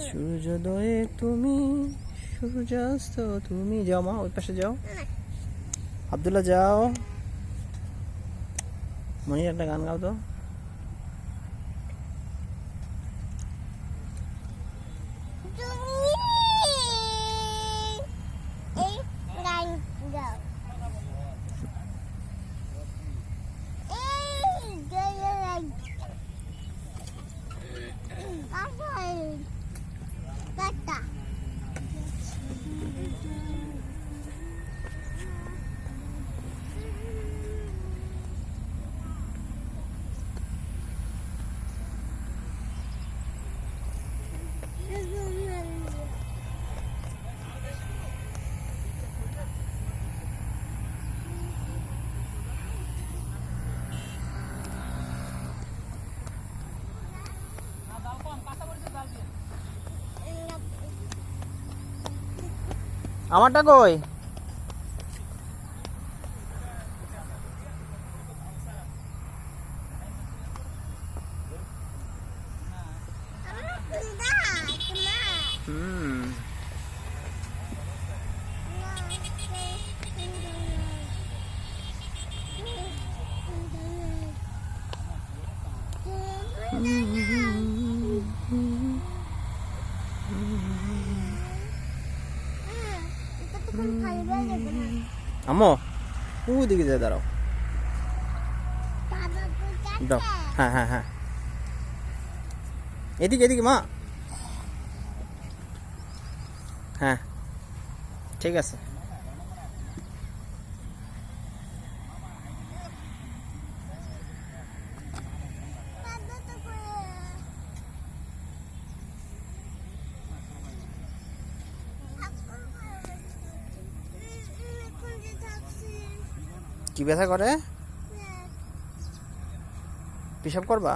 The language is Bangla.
সূর্যোদয়ে তুমি, সূর্যাস্ত তুমি। যাও মা, ওই পাশে যাও। আব্দুল্লাহ যাও। মনি একটা গান গাও তো। আমারটা কই? আম্মু ওদিকে যায়, দাঁড়াও। দাও, হ্যাঁ হ্যাঁ হ্যাঁ, এদিকে এদিকে মা। হ্যাঁ ঠিক আছে। কি ব্যথা করে? পেশাব করবা?